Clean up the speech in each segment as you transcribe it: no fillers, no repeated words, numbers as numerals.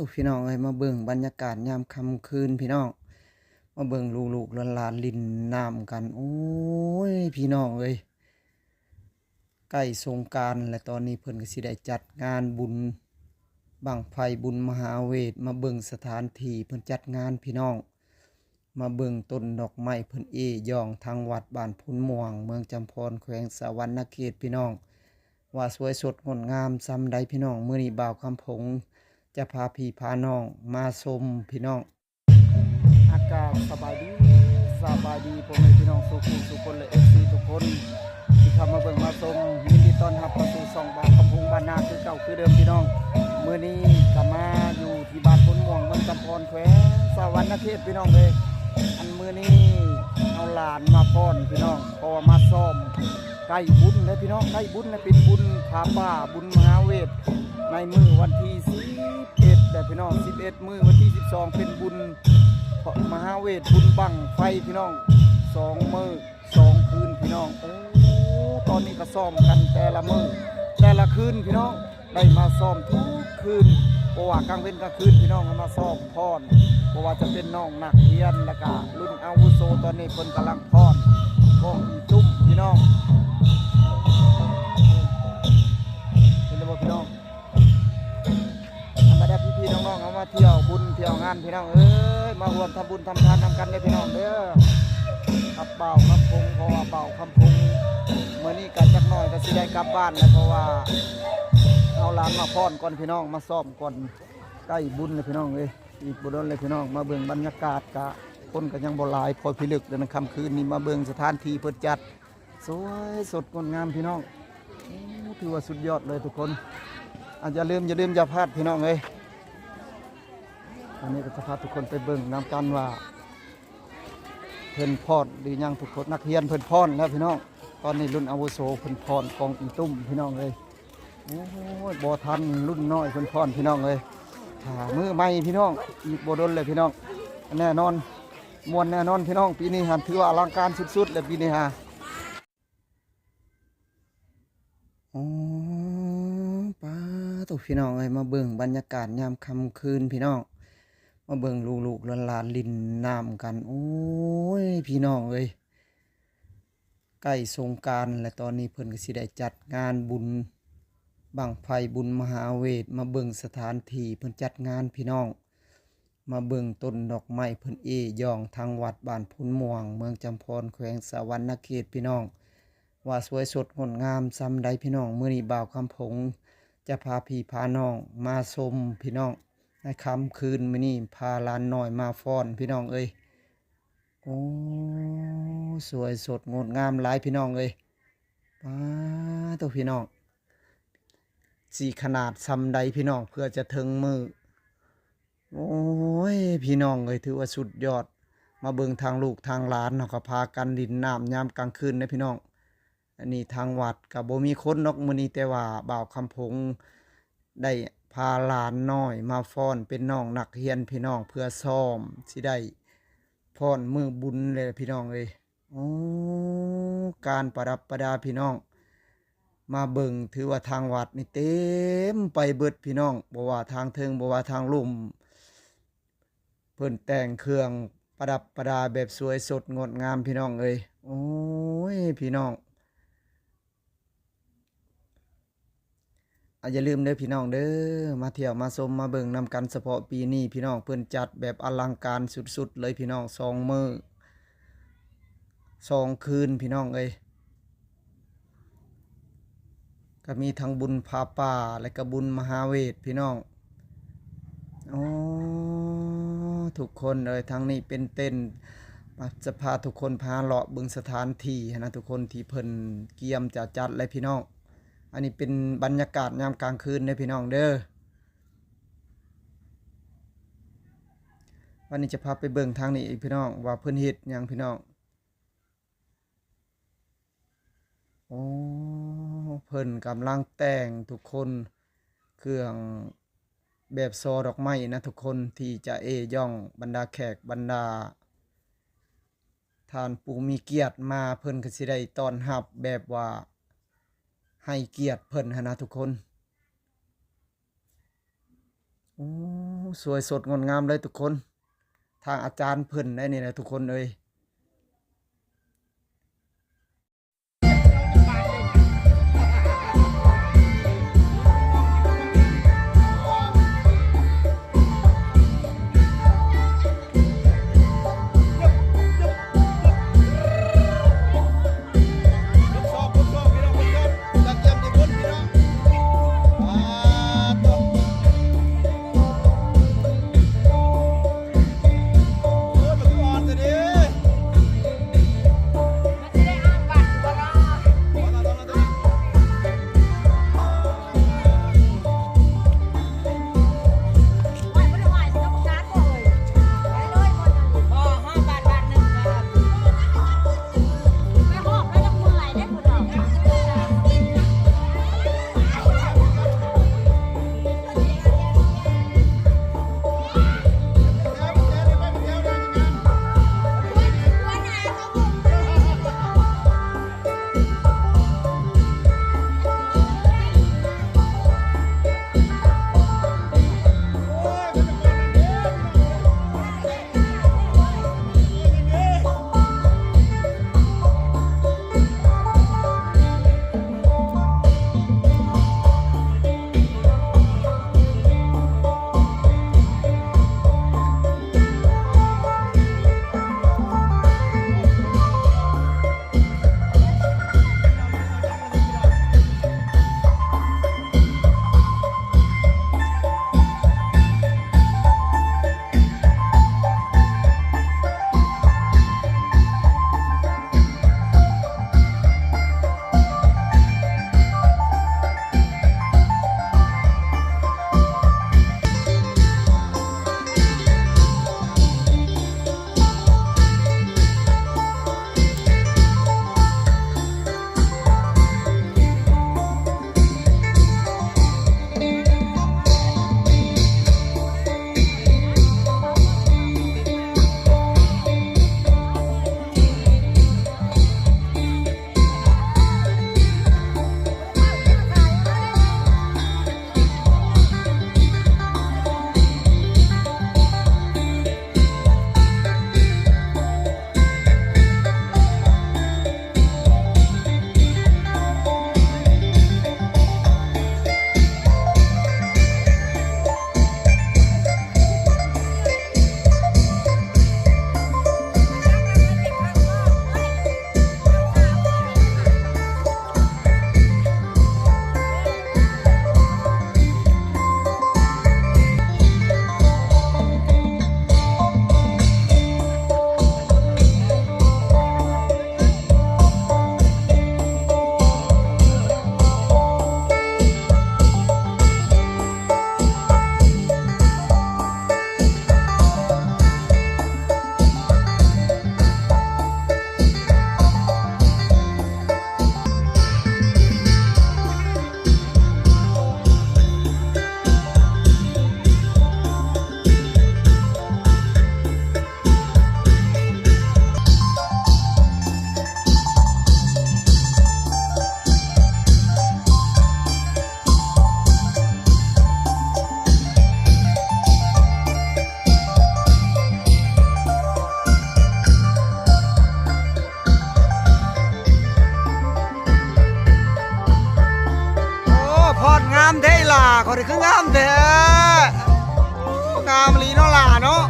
ทุกพี่น้องเอ้ยมาเบิ่งบรรยากาศยามค่ำคืนพี่น้องมาเบิ่งลูกๆหลานๆลินน้ำกันโอ้ยพี่น้องเอ้ยใกล้สงกรานต์และตอนนี้เพิ่นก็สิได้จัดงานบุญบั้งไฟบุญมหาเวทมาเบิ่งสถานที่เพิ่นจัดงานพี่น้องมาเบิ่งต้นดอกไม้เพิ่นย่องทางวัดบ้านพุนม่วงเมืองจำพรแขวงสะหวรรณเขตพี่น้องว่าสวยสดงดงามซำใดพี่น้องมื้อนี้บ่าวคำผงจะพาพี่พาน้องมาชมพี่น้องอากาศสบายดีพ่อแม่พี่น้องทุกคนและ FC ทุกคนที่เข้ามาเบิ่งมาชมยินดีต้อนรับเข้าสู่ช่องบ่าวคำผงบ้านนาคือเก่าคือเดิมพี่น้องมื้อนี้ก็มาอยู่ที่บ้านพุนม่วงเมืองจำพรแขวงสะหวรรณเขตพี่น้องเลยอันมื้อนี้เอาหลานมาป้อนพี่น้องเพราะว่ามาซ้อมใกล้บุญเลยพี่น้องใกล้บุญนะเป็นบุญผาป่าบุญมหาเวทในมื้อวันที่11แต่พี่น้อง11มื้อวันที่12เป็นบุญมหาเวทบุญบั้งไฟพี่น้อง2มื้อ2คืนพี่น้องโอ้ตอนนี้ก็ซ้อมกันแต่ละมื้อแต่ละคืนพี่น้องได้มาซ้อมทุกคืนเพราะว่ากลางเว้นกลางคืนพี่น้องมาซ้อมพรเพราะว่าจะเป็นน้องนักเรียนแล้วก็รุ่นอาวุโสตอนนี้เพิ่นกำลังพรก็อีตุ้มพี่น้องเป็นระบบพี่น้องมาได้พี่ๆน้องๆเอามาเที่ยวบุญเที่ยวงานพี่น้องเอ้ยมาร่วมทำบุญทำทานนำกันเลยพี่น้องเด้อขับเป่าคำพงเพราะว่าเป่าคำพงเมื่อนี้กันจักหน่อยก็สิได้กลับบ้านแล้วเพราะว่าเอาหลานมาพรก่อนพี่น้องมาซ้อมก่อนใกล้บุญเลยพี่น้องเลยอีกบุญเลยพี่น้องมาเบิ่งบรรยากาศกะคนก็ยังบ่หลายพอพิลึกเดินค่ำคืนนี้มาเบิ่งสถานที่เพิ่นจัดสวยสดงดงามพี่น้องถือว่าสุดยอดเลยทุกคนอย่าลืมอย่าพลาดพี่น้องเลยอันนี้ก็จะพาทุกคนไปเบิ่งนำกันว่าเพิ่นพรหรือยังทุกคนนักเรียนเพิ่นพรแล้วพี่น้องตอนนี้รุ่นอาวุโสเพิ่นพรกองอีตุ้มพี่น้องเลยโอ้ยบ่ทันรุ่นน้อยเพิ่นพรพี่น้องเลยมือใหม่พี่น้องอีกบ่ดนเลยพี่น้องแน่นอนมวนแน่นอนพี่น้องปีนี้ถือว่าอลังการสุดๆเลยปีนี้อ๋อป้าตุกพี่น้องเอ้ยมาเบิ่งบรรยากาศยามค่ำคืนพี่น้องมาเบิ่งลูกหลานๆลินน้ำกันโอ้ยพี่น้องเอ้ยใกล้สงกรานต์และตอนนี้เพิ่นก็สิได้จัดงานบุญบั้งไฟบุญมหาเวทมาเบิ่งสถานที่เพิ่นจัดงานพี่น้องมาเบิ่งต้นดอกไม้เพิ่นย่องทางวัดบ้านพุนม่วงเมืองจำพรแขวงสะหวรรณเขตพี่น้องว่าสวยสดงดงามซำใดพี่น้องมื้อนี้บ่าวคำผงจะพาพี่พาน้องมาชมพี่น้องในค่ำคืนมื้อนี้พาหลานน้อยมาฟ้อนพี่น้องเอ้ยโอ้สวยสดงดงามหลายพี่น้องเอ้ยป้าตัวพี่น้องสีขนาดซำใดพี่น้องเพื่อจะถึงมือโอ้ยพี่น้องเอ้ยถือว่าสุดยอดมาเบิ่งทางลูกทางหลานเนาะก็พากันดินน้ำยามกลางคืนนะพี่น้องอันนี้ทางวัดกับบ่มีคนนอกมื้อนี้แต่ว่าบ่าวคำผงได้พาหลานน้อยมาฟ้อนเป็นน้องนักเรียนพี่น้องเพื่อซ้อมสิได้ฟ้อนมือบุญเลยพี่น้องเอ้ยโอ้การประดับประดาพี่น้องมาเบิ่งถือว่าทางวัดนี่เต็มไปเบิดพี่น้องบ่ว่าทางเทิงบ่ว่าทางลุ่มเพิ่นแต่งเครื่องประดับประดาแบบสวยสดงดงามพี่น้องเอ้ยโอ้ยพี่น้องอย่าลืมเด้อพี่น้องเด้อมาเที่ยวมาชมมาเบิ่งนำกันเฉพาะปีนี้พี่น้องเพิ่นจัดแบบอลังการสุดๆเลยพี่น้อง2 มื้อ2 คืนพี่น้องเอ้ยก็มีทั้งบุญผาป่าและก็บุญมหาเวทพี่น้องโอ้ทุกคนเลยทั้งนี้เป็นเต้นจะพาทุกคนพาเลาะเบิ่งสถานที่นะทุกคนที่เพิ่นเกียมจะจัดเลยพี่น้องอันนี้เป็นบรรยากาศยามกลางคืนเด้อพี่น้องเด้อวันนี้จะพาไปเบิ่งทางนี้อีกพี่น้องว่าเพิ่นเฮ็ดหยังพี่น้องโอ้เพิ่นกำลังแต่งทุกคนเครื่องแบบซอดอกไม้นะทุกคนที่จะย่องบรรดาแขกบรรดาท่านผู้มีเกียรติมาเพิ่นก็สิได้ต้อนรับแบบว่าให้เกียรติเพิ่นนะทุกคนโอ้ สวยสดงดงามเลยทุกคนทางอาจารย์เพิ่นได้นี่แหละทุกคนเอ้ยเขาได้คืองามแท้งามลีเนาะล่ะเนาะ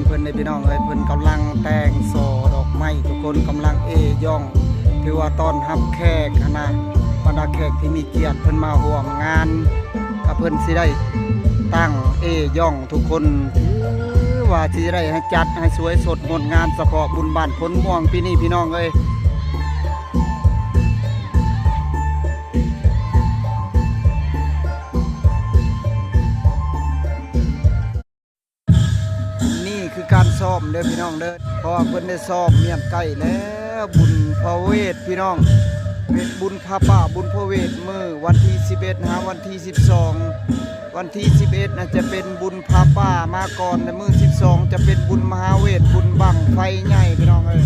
เพิ่นในพี่น้องเอ้ยเพิ่นกำลังแต่งโซดอกไม้ทุกคนกำลังย่องถือว่าต้อนรับแขกนะบรรดาแขกที่มีเกียรติเพิ่นมาร่วมงานกับเพิ่นสิได้ตั้งย่องทุกคนถือว่าสิได้ให้จัดให้สวยสดงดงามเฉพาะบุญบ้านพ้นม่วงปีนี้พี่น้องเอ้ยคือการซ้อมเด้อพี่น้องเด้อเพราะว่าเพิ่นได้ซ้อมเมียนใกล้แล้วบุญพระเวทพี่น้องเป็นบุญพระป่าบุญพระเวทมื้อวันที่11นะวันที่12วันที่11น่ะจะเป็นบุญพระป่ามาก่อนในมื้อ12จะเป็นบุญมหาเวทบุญบั้งไฟใหญ่พี่น้องเอ้ย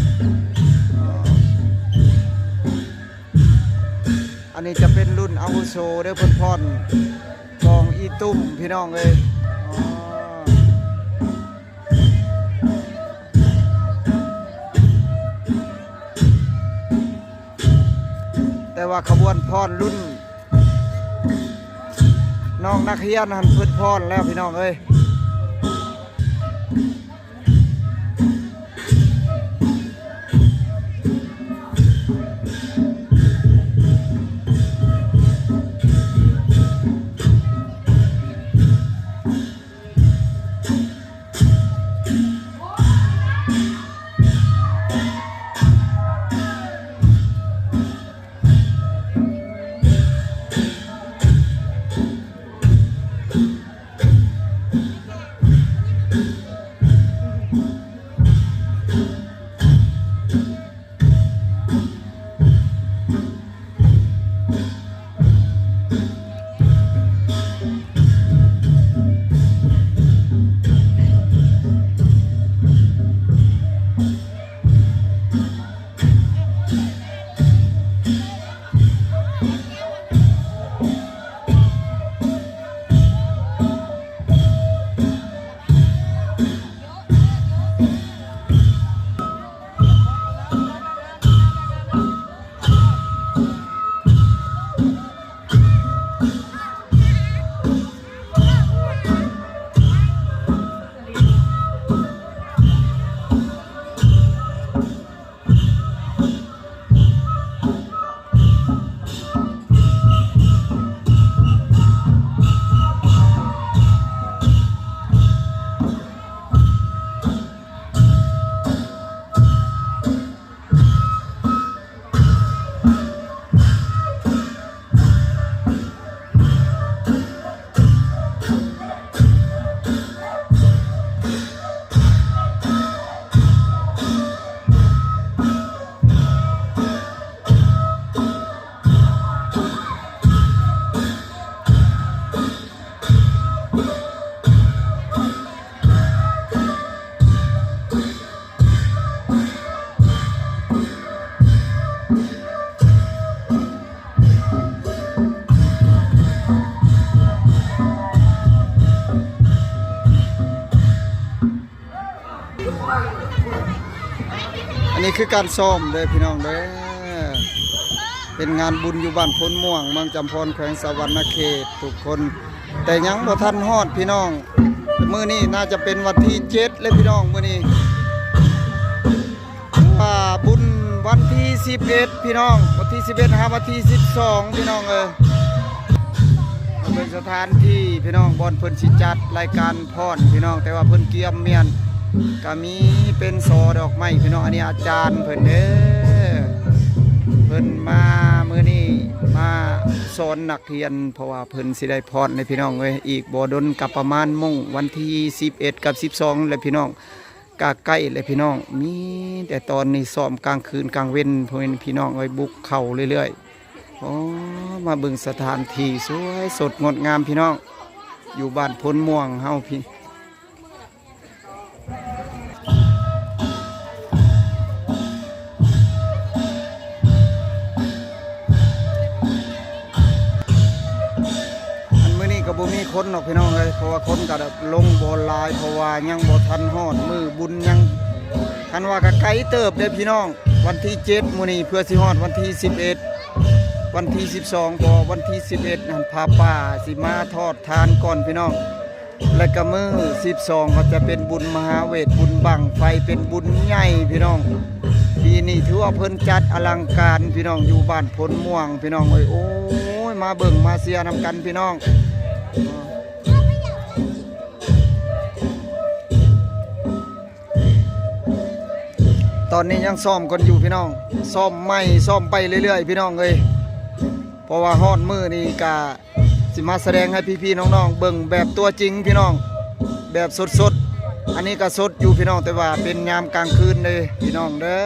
อันนี้จะเป็นรุ่นอาวุโสเด้อเพิ่นพรกองอีตุ้มพี่น้องเอ้ยแต่ว่าขบวนพรรุ่นน้องนักเรียนหันเพิ่นพรแล้วพี่น้องเอ้ยอันนี้คือการซ้อมเด้อพี่น้องเด้อเป็นงานบุญอยู่บ้านพ้นม่วงเมืองจำพรแขวงสะหวรรณเขตทุกคนแต่ยังบ่ทันฮอดพี่น้องมื้อนี้น่าจะเป็นวันที่7เลยพี่น้องมื้อนี้บุญวันที่11พี่น้องวันที่11หาวันที่12พี่น้องเป็นสถานที่พี่น้องบอนเพิ่นสิจัดรายการพรพี่น้องแต่ว่าเพิ่นเกียมเมียนก็มีเป็นโซดอกไม้พี่น้องอันนี้อาจารย์เพิ่นเด้อเพิ่นมามื้อนี้มาสอนนักเรียนเพราะว่าเพิ่นสิได้พรในพี่น้องเอ้ยอีกบ่ดนกับประมาณมุ่งวันที่11กับ12เลยพี่น้องกะใกล้เลยพี่น้องมีแต่ตอนนี้ซ้อมกลางคืนกลางเว้นเพิ่นพี่น้องเอ้ยบุกเข้าเรื่อยๆมาเบิ่งสถานที่สวยสดงดงามพี่น้องอยู่บ้านพ้นม่วงเฮาพี่ก็บ่มีคนหรอกพี่น้องเลยเพราะว่าคนก็ลงบ่หลายเพราะว่ายังบ่ทันฮอดมือบุญยังคันว่าก็ไกลเติบเด้อพี่น้องวันที่7มื้อนี้เพื่อสิฮอดวันที่11วันที่12พอวันที่11นั่นพาป่าสิมาทอดทานก่อนพี่น้อง และก็มื้อ12ก็จะเป็นบุญมหาเวทบุญบั้งไฟเป็นบุญใหญ่พี่น้องปีนี้ถือว่าเพิ่นจัดอลังการพี่น้องอยู่บ้านพลม่วงพี่น้องเอ้ยโอ้ยมาเบิ่งมาเชียร์นำกันพี่น้องตอนนี้ยังซ้อมกันอยู่พี่น้องซ้อมไม่ซ้อมไปเรื่อยๆพี่น้องเอ้ยเพราะว่าฮอดมื้อนี้ก็สิมาแสดงให้พี่ๆน้องๆเบิ่งแบบตัวจริงพี่น้องแบบสดๆอันนี้ก็สดอยู่พี่น้องแต่ว่าเป็นยามกลางคืนเลยพี่น้องเด้อ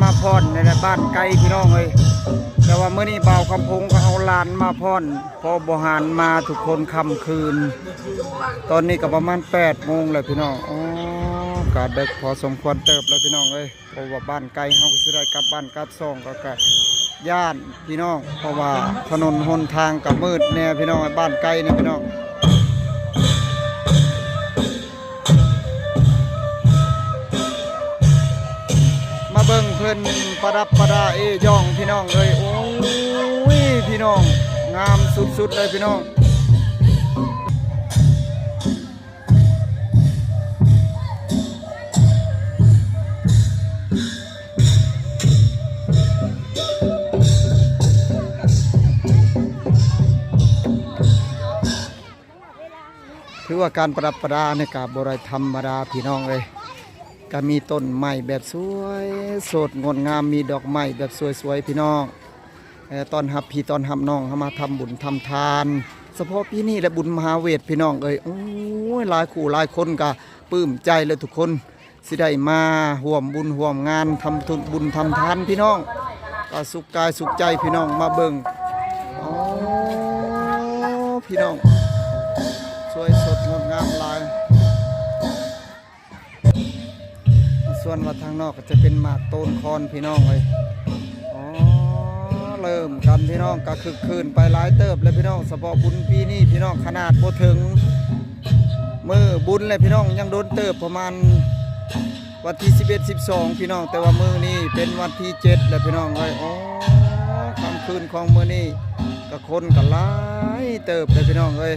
มาพรในบ้านไกลพี่น้องเลยแต่ว่าเมื่อนี้บ่าวคำพงก็เอาหลานมาพรพอบหารมาทุกคนค่ำคืนตอนนี้ก็ประมาณ8 โมงแล้วพี่น้องอ๋อกาดึกพอสมควรเติบแล้วพี่น้องเลยเพราะว่าบ้านไกลเขาก็จะได้กลับบ้านกลับซ่องก็กะย่านพี่น้องเพราะว่าถนนหนทางกับมืดแน่พี่น้องบ้านไกลเนี่ยพี่น้องมาเบิ่งเพิ่นประดับประดาย่องพี่น้องเลยโอ้ยพี่น้องงามสุดๆเลยพี่น้องถือว่าการประดับประดาในกาบรายธรรมดาพี่น้องเลยก็มีต้นไม้แบบสวยสดงดงามมีดอกไม้แบบสวยๆพี่น้องตอนรับพี่ตอนรับน้องเขามาทำบุญทำทานเฉพาะพี่นี่และบุญมหาเวทพี่น้องเอ้ยโอ้ยหลายคู่หลายคนก็ปลื้มใจเลยทุกคนสิได้มาห่วมบุญห่วมงานทำทุนบุญทำทานพี่น้องก็สุขกายสุขใจพี่น้องมาเบิ่งโอ้พี่น้องสวยสดงดงามหลายส่วนว่าทางนอกก็จะเป็นหมากโตนคอนพี่น้องเลยอ๋อเริ่มกันพี่น้องก็คึกคืนไปหลายเติบเลยพี่น้องเฉพาะบุญปีนี้พี่น้องขนาดพอถึงมือบุญเลยพี่น้องยังโดนเติบประมาณวันที่11-12พี่น้องแต่ว่ามือนี้เป็นวันที่7แล้วพี่น้องเลยอ๋อค่ำคืนของมือนี้ก็คนก็หลายเติบเลยพี่น้องเลย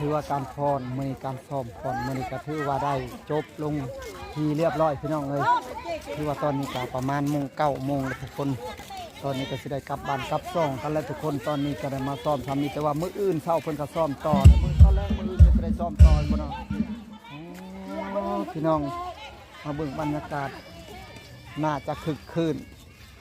ถือว่าการพรมือการซ้อมพรมือก็ถือว่าได้จบลงทีเรียบร้อยพี่น้องเลยถือว่าตอนนี้ก็ประมาณ9 โมงแล้วทุกคนตอนนี้ก็จะได้กลับบ้านกลับซ่องกันแล้วทุกคนตอนนี้ก็ได้มาซ้อมทำนี่แต่ว่ามื้ออื่นเช้าเพิ่นก็ซ้อมต่อมื้อตอนแรกมื้ออื่นจะได้ซ้อมต่อบ่เนาะพี่น้องมาเบิ่งบรรยากาศน่าจะคึกคืน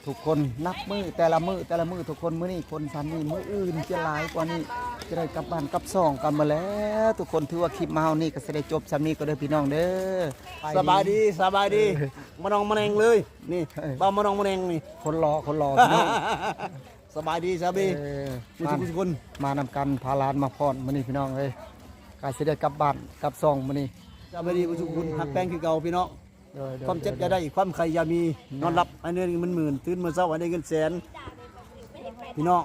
ทุกคนนับมือแต่ละมือทุกคนมื้อนี้คนซ้ำนี่มื้ออื่นจะหลายกว่านี้ จะได้กลับบ้านกลับซ่องกันมาแล้วทุกคนถือว่าคลิปมาเฮานี่ก็สิได้จบซำนี้ก็เด้อพี่น้องเด้อ สบายดีมานองมะแนงเลยนี่บ้ามานองมะแนงนี่ คนรอพี่น้อง สบายดีสบายดี เออ ทุกคน มานำกันพาหลานมาพรมื้อนี้พี่น้องเอ้ยก็สิได้กลับบ้านกลับซ่องมื้อนี้ สบายดีทุกคนหักแป้งคือเก่าพี่น้อง เด้อ ความเจ็บอย่าได้ความใครอย่ามีนอนหลับอันนี้มันหมื่นตื่นมาเช้าอันนี้เงินแสนพี่น้อง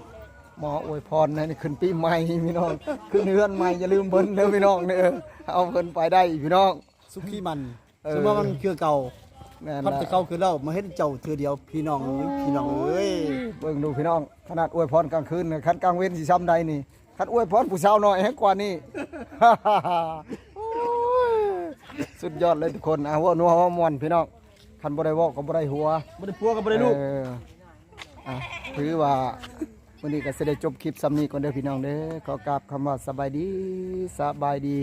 หมออวยพรนะนี่ขึ้นปีใหม่พี่น้องขึ้นเฮือนใหม่อย่าลืมเบิ่นเด้อพี่น้องเด้อเอาเพิ่นไปได้พี่น้อง สุขีมัน เออ สมมติว่ามันคือเก่า แม่น พัด ละ แต่เก่าคือเล่ามาเห็นเจ้าเธอเดียวพี่น้องเอ้ย เบิ่งดูพี่น้องขนาดอวยพรกลางคืนน่ะคันกลางเว้นสิซ้ำใดนี่คันอวยพรผู้สาวน้อยแฮงกว่านี้ โอ้ยสุดยอดเลยทุกคนเอาหัวนัวหัวม่วนพี่น้องคันบ่ได้เว้าก็บ่ได้หัว บ่ได้พัวกับบ่ได้ลูก เอออ่ะถือว่าวันนี้ก็จะได้จบคลิปซ้ำนี้ก่อนเด้อพี่น้องเด้อขอกราบคำว่าสบายดี